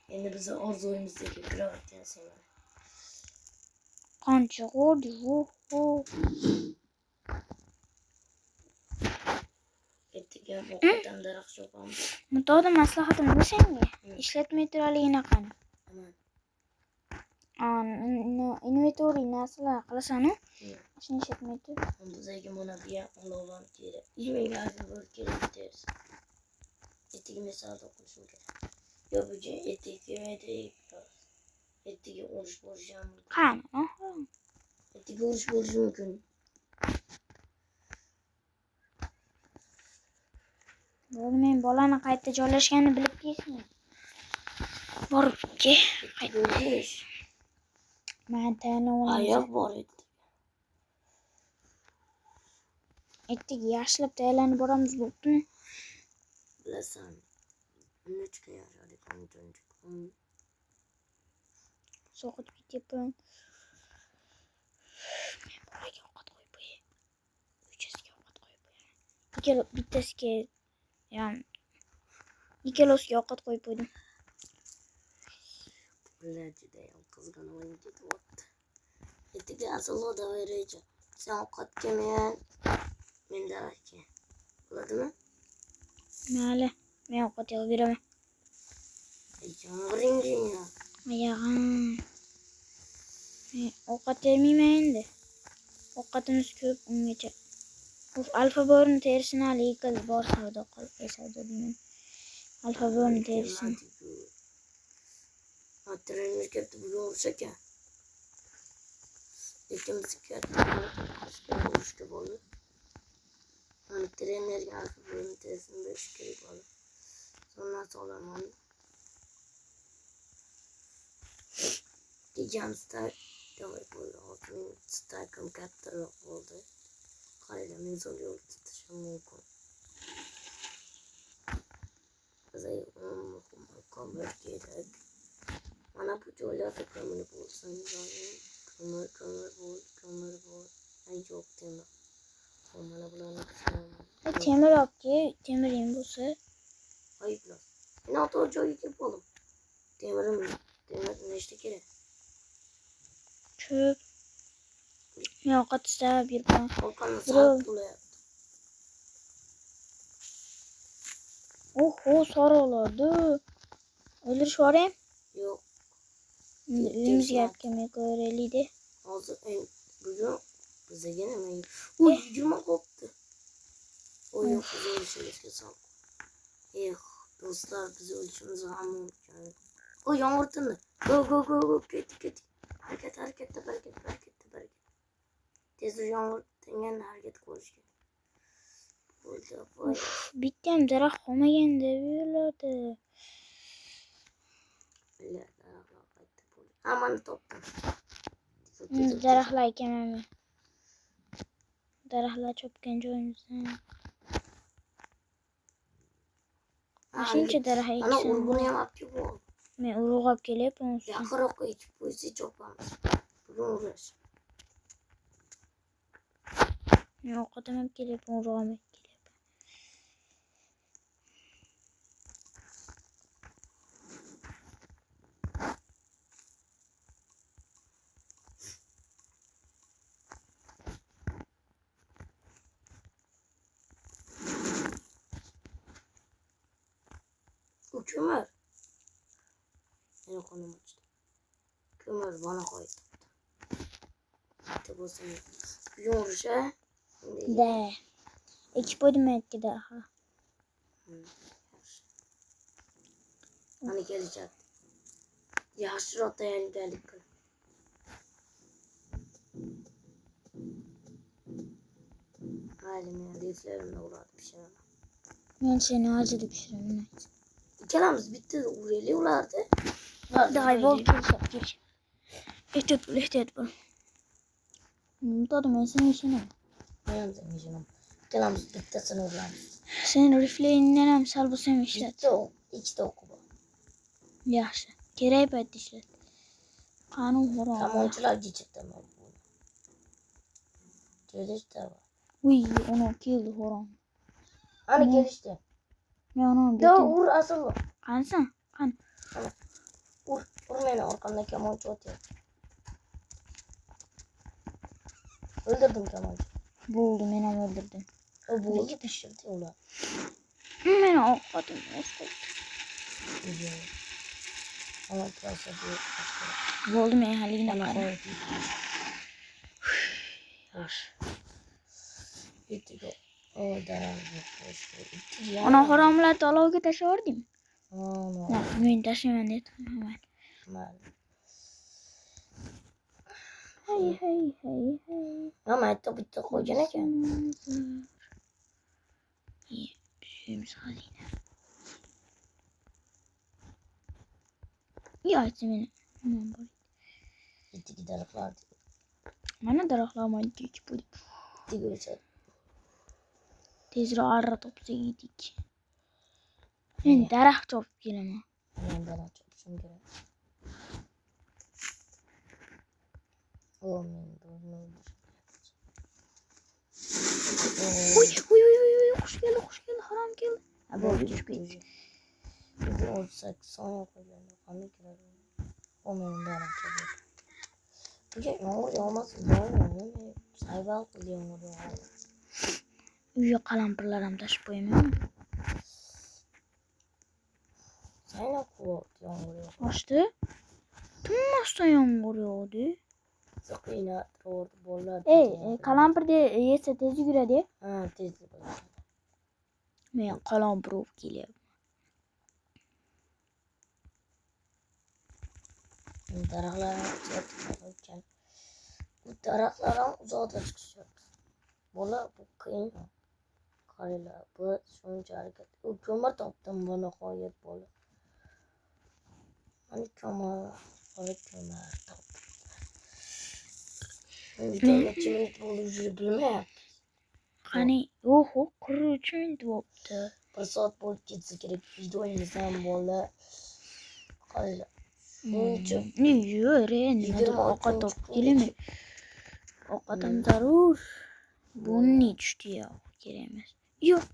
Endi biz orzuyimizdagi kravatdan sen. Qancha qoldi? Ertaga ovqatdan daraxt chopamiz. Mutoda maslahatim bu senga. Ishlatmay turligini qani. Inventory narsalar qilasan-ku. Shuni ishlatmay tur. Bizga mana bu olovlar kerak. 20 ga bir kerak deriz. Ertaga misol o'qishim kerak. Yo bu ertaga urush bo'lishi ham mumkin. Qani? Ertaga urush bo'lishi mumkin. Men bolani qayerda joylashganini bilib kelsin. Borib ke. Urush. Men tayinlayman. Ayoq bor edi. Ertaga yaxshilab tayyorlanib boramiz bo'ptimi? Bilasan. Nechta yashadik qancha. So'qit ketyapman. Men bolaga ovqat qo'yib qo'yay. Uchasiga ovqat qo'yib qo'yay. Bittasiga ikkalasiga ovqat qo'yib qo'ydim. Ular juda ham qizg'anib ketyapti. Ertaga aslo davayreja. Sen ovqatga men daraxtga. Bo'ladimi? Mayli, men ovqat yig'ib beraman. Yomg'iring ya. Oyog'im. Men ovqat yeymayman endi. Ovqatimiz ko'p ungacha. Alfa borini terisini alikal bor savdo qilib savdo deyman. Alfa borini terisini. Trenimiz katta bugun urushga. Ikimiz katta urushga bo'ldi. Trenerga alfa borini terisini berish kerak bo'ldi. Sonra so'raman. Kechamizda davay bo'ldi. Hozir stakim kattaroq bo'ldi. Qaraylar, men zo'r yo'l tutishim mumkin. Bizga muhim kerak. Mana bu joylarda ko'mir bo'lsin. Ko'mir bor. Ay yo'q temir. Mana bularni qisaman. Temir olib temiring bo'lsa. Ayıplar. Ben otur joyga kelib qoldim. Temirim nechta kerak? Ko'p. Men ovqat istab yuribman. Ovqatni sarf qilyapti. Oho, so'roqlardi. O'ldirish bor ham? Yo'q. Uyimizga olib kelmay ko'raylik-da. Hozir bugun bizga nima? Uy, 20 qolibdi. O yo'q, biz o'lishimizga sog'. Do'stlar, biz o'lishimiz ham mumkin. O yomg'ir tindi. Go, ket. Harakat. Tezroq yomg'ir tinganda harakat qilish kerak. Bo'ldi. Bitta ham daraxt qolmaganda yo'llarda. Hammani topdim. Daraxtlar ekaman men. Daraxtlar chopgan joyimizdan. Shuncha daraxt Ana eksam. urg'uni ham olib kelib ol. Men urug' olib kelyapman. Yaqinroqqa yetib qo'ysa chopamiz. Bugun urash. Men ovqatim olib kelyapman, urug' olib kelyapman. Bu kömür. Benim konum açtı. Kömür bana koydu. İşte bu seni. Bugün uruşa. Da. Ekip qo'ydim yakka daha. Hani gelecek. Yaşlı tayyorgarlik qil. Mayli men riflerimni uradi pishiraman. Men seni hozir pishiraman. İkkalamiz bitta uraylik ularni. Давай, vol kelsa. Ehtiyot bo'l. To'g'ri, men seni ishonam. Men seni ishonam. İkkalamiz bittasini uramiz. Sen rifleyindan ham sal bo'lsam ishlat. Bitta ikkita o'qi bor. Yaxshi. Kerak paytda ishlat. Qanun xo'roq. Kamonchilarga chetaman buni. Kelishdi. Uy, onu keldi xo'roq. Hani kelishdi. Men onu Da dedim. ur asıl. Qansan? Qan. Ur meni orqamdan kamonchi otyapti. Öldürdüm kamonchi. Bo'ldi, men ham o'ldirdim. O bo'ldi pishirdi ular. Meni ovqatim yo'q. Ama klasa bu. Bo'ldi, men haligina Ana qara. koydu. Hoş. Yetigo. O daraldı. Hoş. Ana haromlarni olovga tashlavordingmi? Ana. Yo'q, men tashlayman dedim. Mal. Hey. Ama hatta bitta qo'ygan ekan. Suyimiz hazina. Yo'q, meni. Yetigi daraxtlar. Mana daraxtlarni ekib qo'ydik. Digilsa. Tezroq arra topsak edik. Men daraxt chopib kelaman. Men daraxt chopishim kerak. O men bunu. Uy, qush keldi, harom keldi. Ha, bo'ldi, tushib ketdi. Biz 18 saniye koyuyoruz. Anne kirarı. O benim daraxt chopib. Bugün yağmur yağmasın. Yağmur. Saybal qilgan yağmur. Uyga qalampirlar ham tashib qo'yaman. Sayna quvvat yağmur yağmur. Ochdi. Tinmasdan yomg'ir yog'di. Zaqina to'g'ri bo'ladi. Qalampirda yesa tez yuguradi. Ha, tez bo'ladi. Men qalampir olib kelyapman. Daraxtlar bu daraxtlar ham uzoqda chiqishyapti. Bola bu qiyin. Qaranglar, bu shuncha harakat. U ko'mir topdim buni nihoyat bola. Mana ko'mir topdim. Videoga minut bo'lishini bilmayapti. Qani, oho, 43 minut bo'libdi. 1 soat bo'lib ketsa kerak videomiz ham bola. Qaranglar. Yo'q, endi ovqat topib kelaman. Ovqatim zarur. Bunni tushdi yo'q, kerak emas. Yo'q,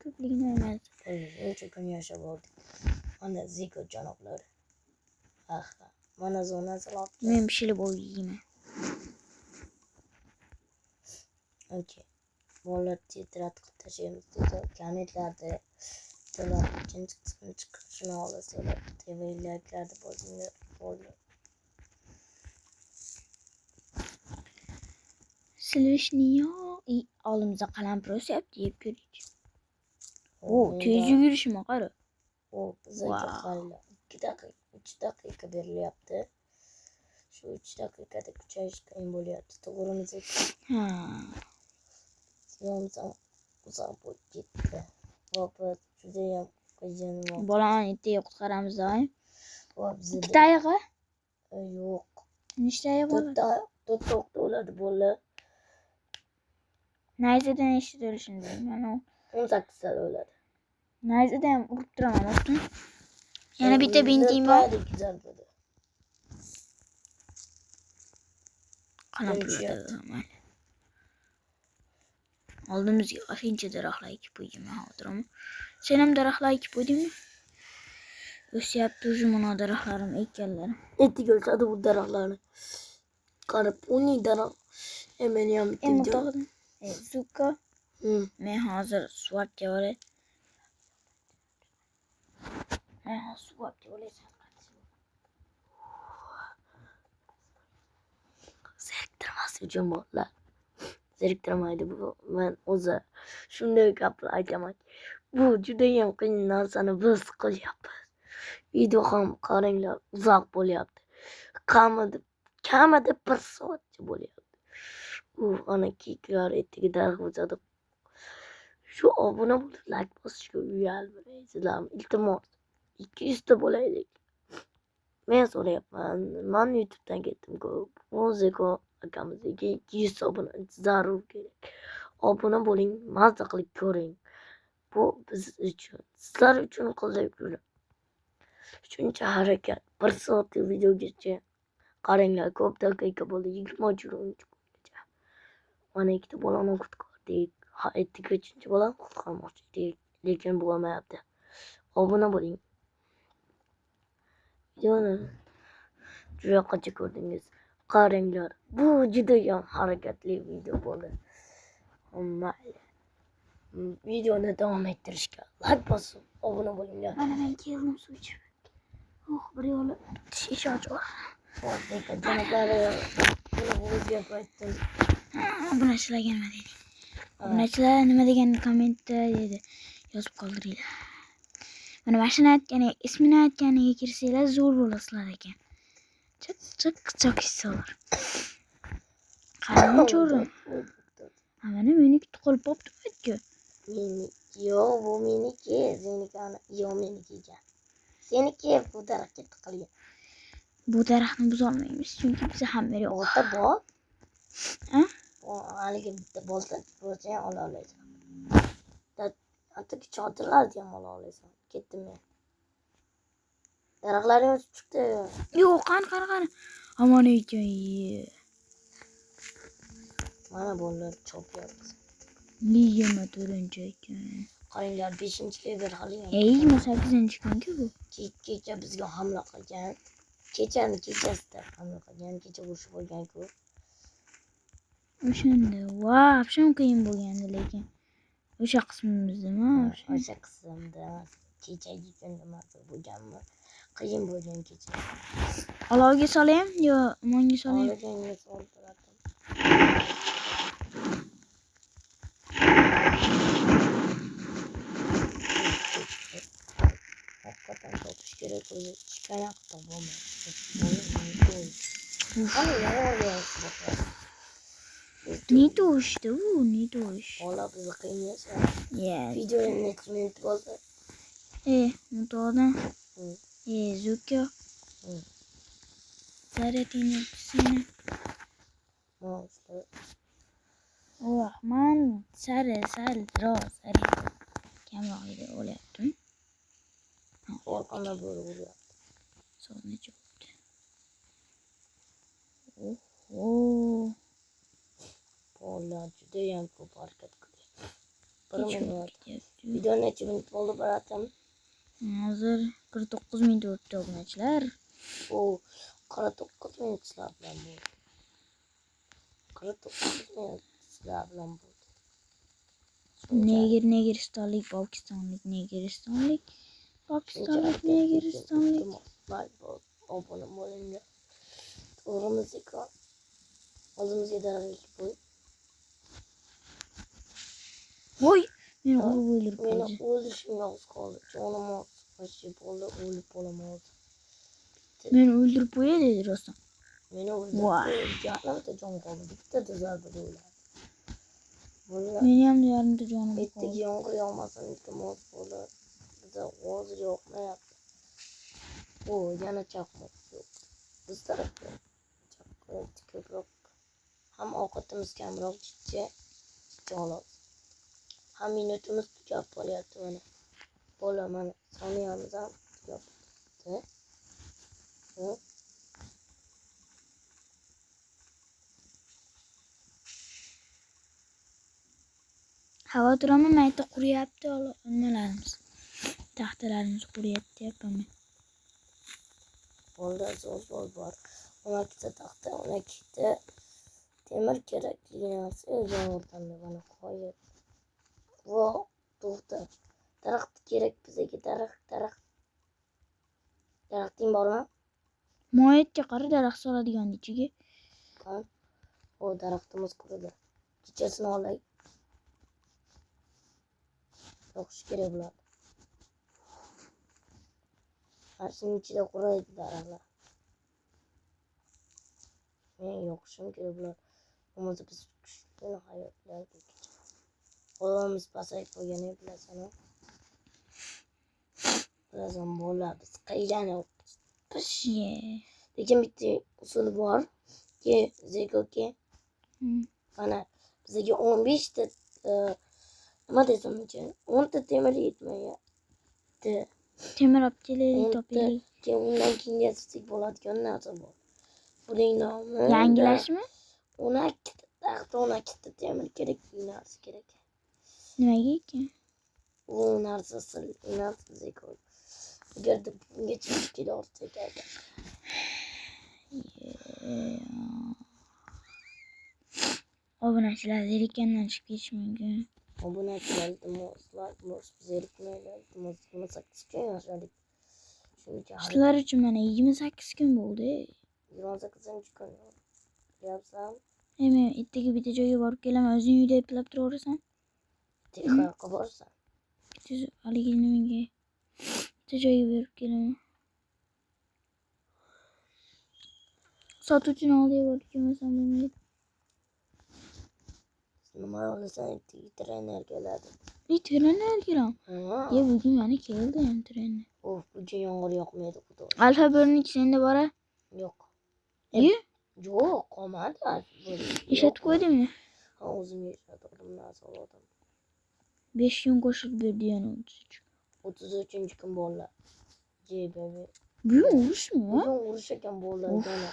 ko'pligini emas. Uncha kun yashab oldik. Mana ziko janoblari. Aha, mana zonasi olibdi. Men pishirib yeyman. Okey. Bolalar titratib tashlaymiz dedi. Kommentlarda Talar ikinci kısmını çıkışını olasılar. TV'lerde bozulmuyor. Oluyor. Silvishniyo olimizda qalampir o'syapti, yeb ko'raylik. Tez yugurishim qara. Bizga qara. 2 daqiqa, 3 daqiqa berilyapti. Shu 3 daqiqada kuchayish qiyin bo'lyapti. To'g'rimiz Ha. Yomsam uzoq bo'lib ketdi. Vaqt juda ham qiyin. Bolani ertaga qutqaramiz doim. Bizda 2 daqiqa? Yo'q. Nechta ayiq bo'ladi? 4 daqiqa bo'ladi bola. Nayzadan eshitib o'lishini mana 18 ta bo'ladi. Nayzada ham urib turaman do'stim. Yana bitta bentin bor. Güzel böyle. Qanaqa mayli. Oldimizga oshincha daraxtlar ekib qo'yganman xotiram. Sen ham daraxtlar ekib qo'ydingmi? O'syapti o'zi mana daraxtlarim ekkanlarim. Etti gölsedi bu daraxtlarni. Qarab, uning daraxt hemen ham Endi bitti. to'g'ri. Zuka. Men hozir swapga olay. Men hozir swapga olay. Zeriktirmesi için botlar. Zeriktirmaydi bu. Ben o'zi shunday gaplar aytaman. Bu judayam qiyin narsani biz qilyapmiz. Video ham qaranglar uzoq bo'lyapti. Kamida 1 soatcha bo'lyapti. U ana kiyiklar etiga daraxt o'sadi. Shu obuna bo'lib like bosishga uyalmaysizlarmi? Iltimos 200 ta bo'laylik. Men so'rayapman. Men YouTube'dan ketdim-ku. O'ziko akamizga 200 obuna zarur kerak. Obuna bo'ling, mazza qilib ko'ring. Bu biz uchun, sizlar uchun qilyapman. Shuncha harakat. 1 soat videogacha qaranglar, ko'p daqiqa bo'ldi. 23 mana ikkita bolani qutqardik. Ettik 3-bolani qutqarmoqchi edik, lekin bo'lmayapti. Obuna bo'ling. Videoni juda qancha ko'rdingiz? Qaranglar. Bu juda ham harakatli video bo'ldi. Mayli. Videoni davom ettirishga like bosib, obuna bo'linglar. Mana men keldim suv ichib. Bir yo'li shisha ochib. Janoblari, buni gapirdim. Obunachilarga nima deydi? Obunachilar nima deganini kommentda dedi. Yozib qoldiringlar. Mana mashina aytgani, ismini aytganiga kirsanglar zo'r bo'lasizlar ekan. Chiq ishsalar. Qani cho'rim. Mana meniki tiqilib qopti-ku. Yo'q, bu meniki, senikini, yo'q meniki ekan. Seniki bu daraxtga tiqilgan. Bu daraxtni buza olmaymiz, chunki bizda hamma yo'q. Bolta bor. Ha? Haligi bitta bolta bo'lsa ham ola olasan. Hattoki chodirlarni ham ola olasan. Ketdim men. Daraxtlaringiz chiqdi. Yo'q, qani. Aman ekan. Mana bunlar chopyapmiz. 24 ekan. Qaranglar 5-level hali ham. 28-ku bu. Kecha bizga hamla qilgan. Kechasida hamla qilgan. Kecha urush bo'lgan-ku. O'shanda, voy, ham qiyin bo'lgandi lekin. O'sha qismimizdami? O'sha qismda kechagi kunda mazza bo'lganmi? Qiyin bo'lgan kecha. Olovga solaymi yo monga solaymi? Olovga solib hakikaten topish kerak o'zi. Chiqayoq topolmaydi. Ana yana Ne to'shdi bu? Ne to'sh? Ola bizni qiynaysa. Yeah. Videoning necha minut bo'ldi? Mutodan. Zuka. Zaryadini seni. Monster. Man sal roz kamroq edi o'lyaptim. Orqamda bo'lib uryapti. So'z necha bo'ldi? Oho. Bola judayam ko'p harakat qilyapti. 1 minut. Video necha minut bo'ldi baratam? Hozir 49 minut o'tdi obunachilar. 49 minut sizlar bilan bo'ldi. 49 minut sizlar bilan bo'ldi. Negiristonlik, Pokistonlik. Obuna bo'linglar. To'g'rimizga o'zimizga daraxt ekib qo'y. Voy, meni urib o'ldirib Meni qo'ydi. o'ldirishimga oz qoldi. Jonim qochib bo'ldi, o'lib qolaman. Meni o'ldirib qo'yadi dedi rostdan. Meni o'ldirib jonimda jon qoldi. Bitta zarba o'ladi. Meni ham yarimta jonim qoldi. Bitta yomg'ir yog'masin, iltimos bo'ldi. Bizda hozir yo'qmayapti. Yana chaqmoq yo'q. Biz tarafda chaqmoq ko'proq. Ham ovqatimiz kamroq jiddiy olib. Ham minutimiz tugab qolyapti mana. Bo'laman. Soniyamiz ham yopdi. Havo turaman mayta quryapti nimalarimiz. Taxtalarimiz quryapti deyapman. Onda zo'r bor. 12 taxta, 12 temir kerakli narsa yomg'irdan bana qo'yib. Vo, to'xta. Daraxt kerak bizga, daraxt. Daraxting bormi? Moyetga qara daraxt soladigan ichiga. Qan. O daraxtimiz quridi. Kechasini olay. Yo'qish kerak bo'ladi. Ashning ichida quraydi daraxtlar. Men yo'qishim kerak bo'ladi. Umumiy biz kuchli hayotlarga qo'limiz pasayib qo'ygan bilasan. Bilasan bo'lar biz qaylanib pishiye. Lekin bitta usul bor. Zekoki. Mana bizga 15 ta nima desam ekan 10 ta temir yetmayapti. Temir olib kelaylik, topaylik. Undan keyin yasatsak bo'ladigan narsa bor. Buning nomi Yangilashmi? 12 ta 12 ta temir kerak, narsa kerak. Nimaga ekan? U narsa zeko. Agar bungacha kilo ortsak ekan. Obunachilar zerikandan chiqib ketish mumkin. Obunachilar zerikmaylar. 28 kun yashadik. Shular uchun mana 28 kun bo'ldi. 28-kun. Yapsam. Men ertaga bitta joyga borib kelaman. O'zing uyda eplab turaverasan. Qayerga borsan? Haligi nimaga? Bitta joyga berib kelaman. Sotuvchini oldiga borib kelmasam bo'lmaydi. Nima olasan? Trener keladi. Trener kelam. Ye bugun mana keldi ham trener. Bugun yomg'ir yoqmaydi xudo. Alfa 1'ning senda bor-a? Yo'q. Yo'q, qolmadi. Ishlatib qo'ydingmi? Ha, o'zim ishlatdim, nasoldim. 5 kun qo'shib berdi yana 33-kun bolalar. JBB. Bugun urushmi? Bugun urush ekan bolalar yana.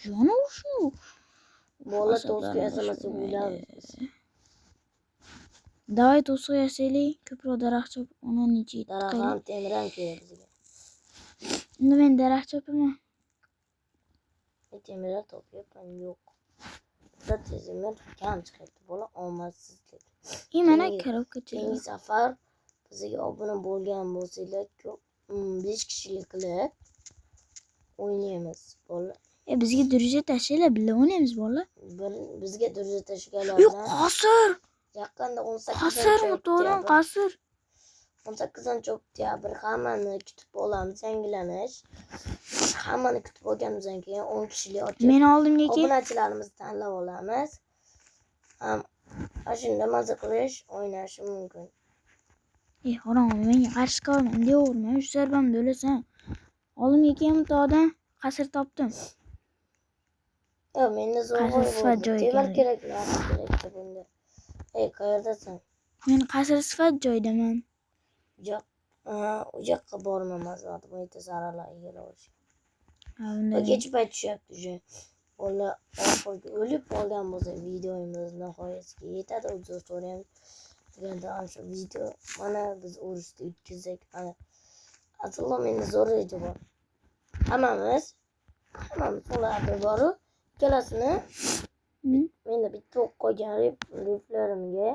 Yana urushmi? Bolalar to'sqa yasamasa o'ylamiz. Davay to'sqa yasaylik, ko'proq daraxt chop, onani ichiga Daraxt ham temir ham kerak bizga. Endi men daraxt chopaman. Temir topyapman, yo'q. Bitta temir kam chiqibdi, bola omadsizlik. Mana korobkacha. Keyingi safar bizga obuna bo'lgan bo'lsanglar, 5 kishilik qilib o'ynaymiz, bola. Bizga diriza tashlaylar, birga o'ynaymiz, bola. Bizga diriza tashlaylar. Yo'q, qasir. Yaqinda 18 qasir mutodan qasir. 18-oktyabr hammani kutib olamiz, yangilanish. Hammani kutib olganimizdan keyin 10 kishilik ochib. Men oldimga kel. Obunachilarimizni tanlab olamiz. Shunda maza qilish, o'ynash mumkin. Harom, menga qarshi qolma, deyaverma, shu zarbamni o'lasan. Oldimga kel mutodan qasir topdim. Yo'q, menda zo'r temir kerak, narsa kerak bunda. Qayerdasan? Men qasr sifat joydaman. Yo'q, u yoqqa bormayman, zot bo'yda saralar egalash. Kech payt tushyapti. Bola oxirgi o'lib qolgan bo'lsa, videomiz nihoyasiga yetadi. Uzr so'rayman. Deganda shu video mana biz urushda o'tkazsak, ana aslo menda zo'r reja bor. Hammamiz ularni boru ikkalasini menda bitta o'q qo'ygan riflerimga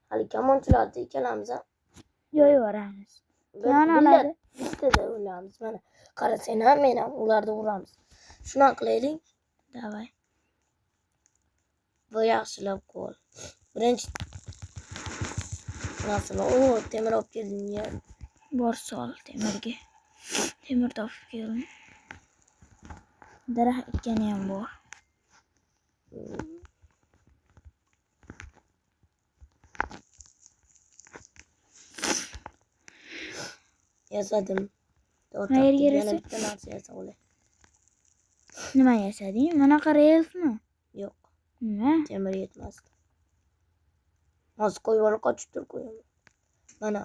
hali kamonchilarni ikkalamiz ham yo'yvoramiz. Bittada o'lamiz. Mana qarasang ham men ham ularni uramiz. Shunaqa qilaylik. Davay. Bu yaxshilab qo'l. Birinchi narsani temir olib kelding-ya. Bor sol temirga. Temir topib keldim. Daraxt ekkani ham bor. Yasadim. Qayerga yasadim? Nima yasading? Mana qarayapsizmi? Yo'q. Nima? Temir yetmasdi. Hozir qo'yib olib qochib tur qo'yaman. Mana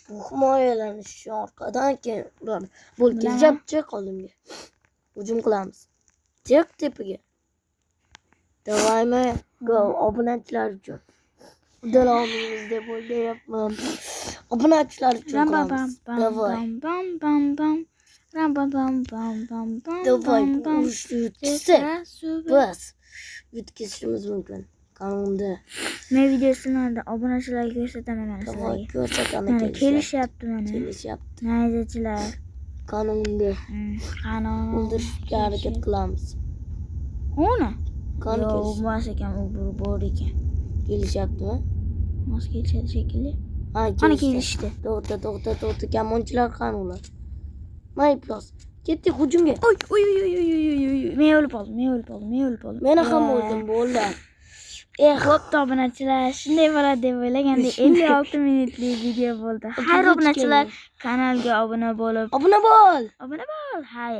Bu himoyalanish orqadan keyin ular bo'lib Bilaman. kelyapti oldimga. Hujum qilamiz. Tek tepaga. Davaymi? Go obunachilar uchun. Dalomimiz deb o'ylayapman. Obunachilar uchun Ram bam qilamiz. bam Davay. bam bam bam. Ram bam bam bam bam bam. Davay bam, bam. urushni yutkizsak Super. biz yutkazishimiz mumkin. Qonunda. Men videolarni obunachilarga ko'rsataman mana Davay sizlarga. ko'rsatamiz. Mana kelishyapti mana. Kelishyapti. Nayzachilar. Qonunda Qanot. o'ldirishga harakat qilamiz. Uni? Qon Yo'q, kelish. emas ekan, u bor ekan. Kelishyaptimi? Mos kelishadi shekilli. Ha, Ana kelishdi. To'xta. Kamonchilar qani ular? Mayplos. Ketdik hujumga. Oy. Men o'lib qoldim. Men ham o'ldim, bo'ldi. Xo'p, obunachilar, shunday bo'ladi deb o'ylaganda 56 minutlik video bo'ldi. Xayr, obunachilar, kanalga obuna bo'lib. Obuna bo'l. Hay.